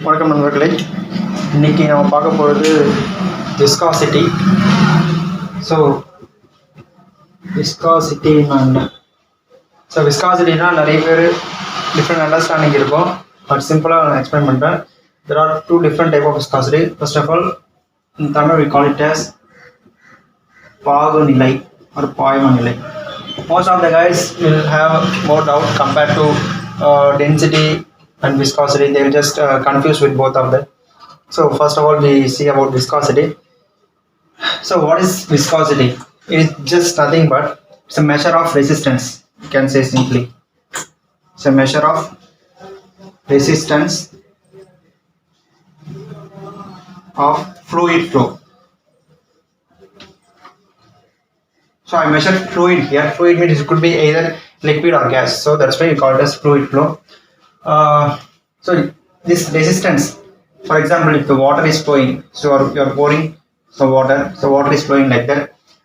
வணக்கம் நண்பர்களே. இன்றைக்கி நம்ம பார்க்க போகிறது விஸ்காசிட்டி. ஸோ விஸ்காசிட்டின்னா என்ன? ஸோ விஸ்காசிட்டினா நிறைய பேர் டிஃப்ரெண்ட் அண்டர்ஸ்டாண்டிங் இருக்கும். பட் சிம்பிளாக நான் எக்ஸ்பிளைன் பண்ணுறேன். There are two different type of viscosity. First of all, in Tamil we call it as பாகுநிலை or பாய்மநிலை. Most of the guys will have more doubt compared to density and viscosity. They will just confuse with both of them. So first of all, we see about viscosity. So what is viscosity? It is just nothing but it's a measure of resistance. You can say simply it's a measure of resistance of fluid flow. So I measured fluid here. Fluid means it could be either liquid or gas. So that's why we call it as fluid flow. So this resistance, for example, if the water is flowing, so you're pouring some water, so water is flowing like that,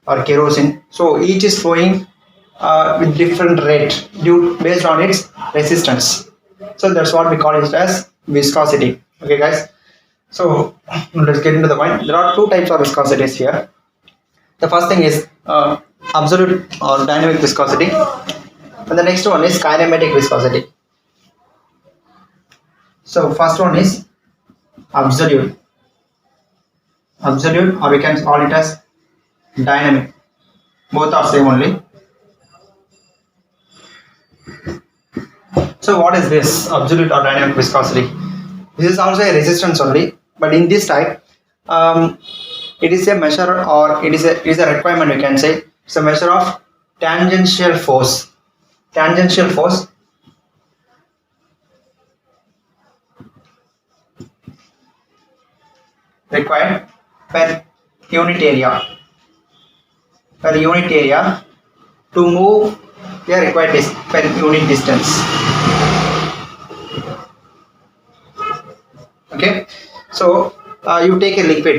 or kerosene. So each is flowing with different rate based on its resistance. So that's what we call it as viscosity. Okay, guys. So let's get into the point. There are two types of viscosities here. The first thing is absolute or dynamic viscosity, and the next one is kinematic viscosity. So first one is absolute, or we can call it as dynamic. Both are same only. So what is this absolute or dynamic viscosity? This is also a resistance only, but in this type it is a measure, or it is a requirement, we can say. It's a measure of tangential force. Tangential force required per unit area. Per unit area to move the required per unit distance. Okay, so you take a liquid.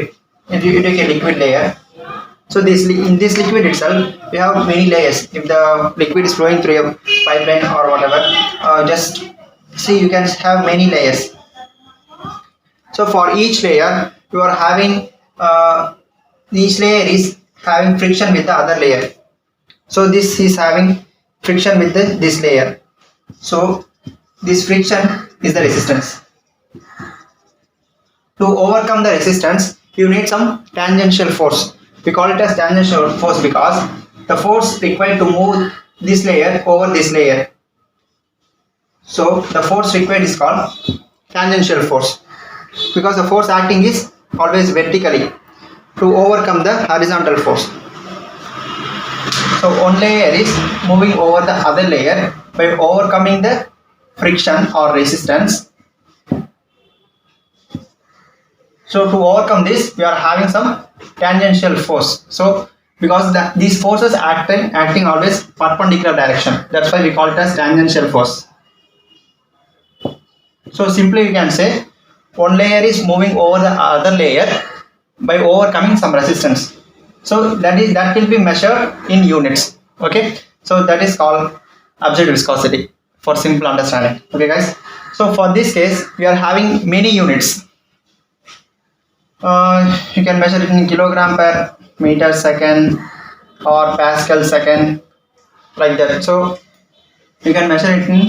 If you take a liquid layer, so in this liquid itself we have many layers. If the liquid is flowing through a pipeline or whatever, just see, you can have many layers. So for each layer you are having each layer is having friction with the other layer. So this is having friction with this layer. So this friction is the resistance. To overcome the resistance, you need some tangential force. We call it as tangential force because the force required to move this layer over this layer. So the force required is called tangential force, because the force acting is always vertically to overcome the horizontal force. So one layer is moving over the other layer by overcoming the friction or resistance. So to overcome this, we are having some tangential force. So because these forces acting always perpendicular direction, that's why we call it as tangential force. So simply we can say one layer is moving over the other layer by overcoming some resistance. So that will be measured in units. Okay, so that is called absolute viscosity for simple understanding. Okay, guys. So for this case, we are having many units. You can measure it in kilogram per meter second or Pascal second, like that. So you can measure it in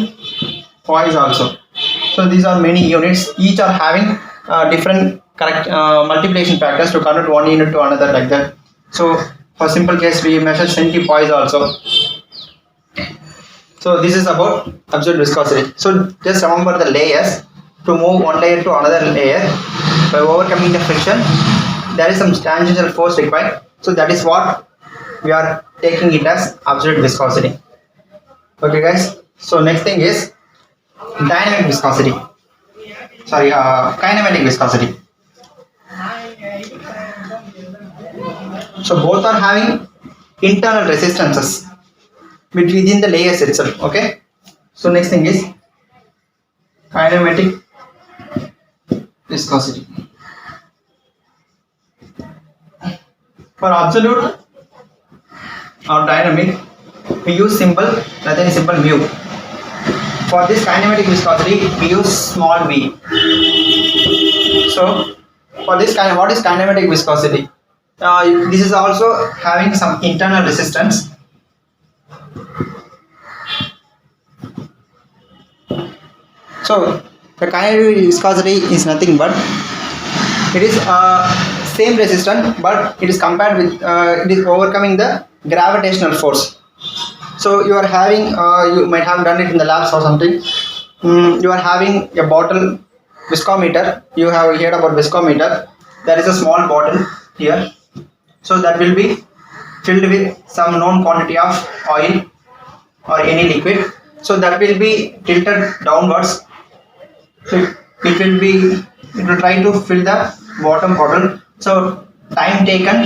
poise also. So these are many units. Each are having different correct multiplication factors to convert one unit to another, like that. So for simple case, we measure centipoise also. So this is about absolute viscosity. So just remember the layers. To move one layer to another layer by overcoming the friction, there is some tangential force required. So that is what we are taking it as absolute viscosity. Okay, guys. So next thing is dynamic viscosity. Sorry, kinematic viscosity. So both are having internal resistances within the layers itself. Okay. So next thing is kinematic viscosity. For absolute or dynamic, we use symbol, nothing simple mu. For this kinematic viscosity, we use small v. So for this kind, what is kinematic viscosity? This is also having some internal resistance. So the kinematic viscosity is nothing but it is same resistance, but it is compared with it is overcoming the gravitational force. So you are having you might have done it in the labs or something. You are having a bottle viscometer. You have heard about viscometer. There is a small bottle here. So that will be filled with some known quantity of oil or any liquid. So that will be tilted downwards. So it will try to fill the bottom bottle. So time taken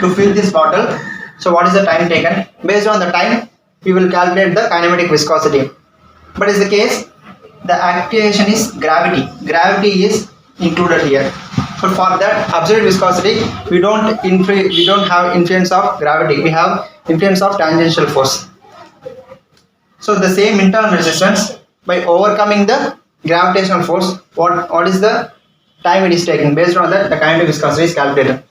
to fill this bottle. So what is the time taken? Based on the time, we will calculate the kinematic viscosity. But in the case, the actuation is gravity. Gravity is included here. But for that absolute viscosity, we don't have influence of gravity. We have influence of tangential force. So the same internal resistance, by overcoming the gravitational force, what is the time it is taking? Based on that, the kinematic viscosity is calculated.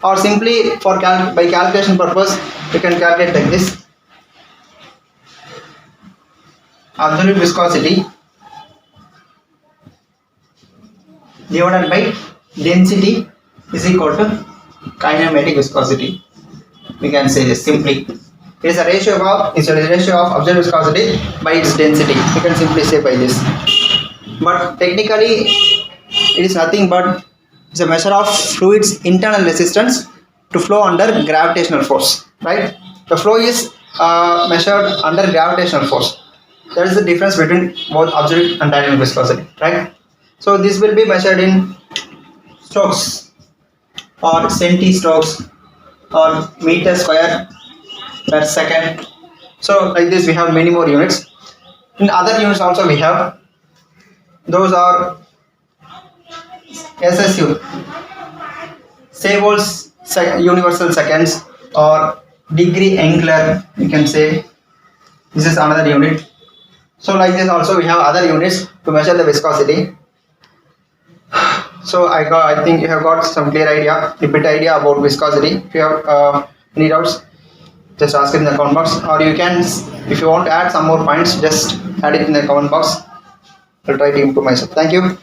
Or simply for by calculation purpose, we can calculate like this: absolute viscosity divided by density is equal to kinematic viscosity. We can say this simply. It is a ratio of absolute viscosity by its density. We can simply say by this. But technically, it is nothing but it's a measure of fluid's internal resistance to flow under gravitational force. Right? The flow is measured under gravitational force. That is the difference between both absolute and dynamic viscosity. Right? So this will be measured in strokes or centistrokes or meter square per second. So like this we have many more units. In other units also we have, those are SSU, Savol's universal seconds, or degree angular, you can say. This is another unit. So like this also we have other units to measure the viscosity. So I think you have got some clear idea, a bit idea about viscosity. If you have any doubts, just ask it in the comment box, or you can, if you want to add some more points, just add it in the comment box. I'll try to improve myself. Thank you.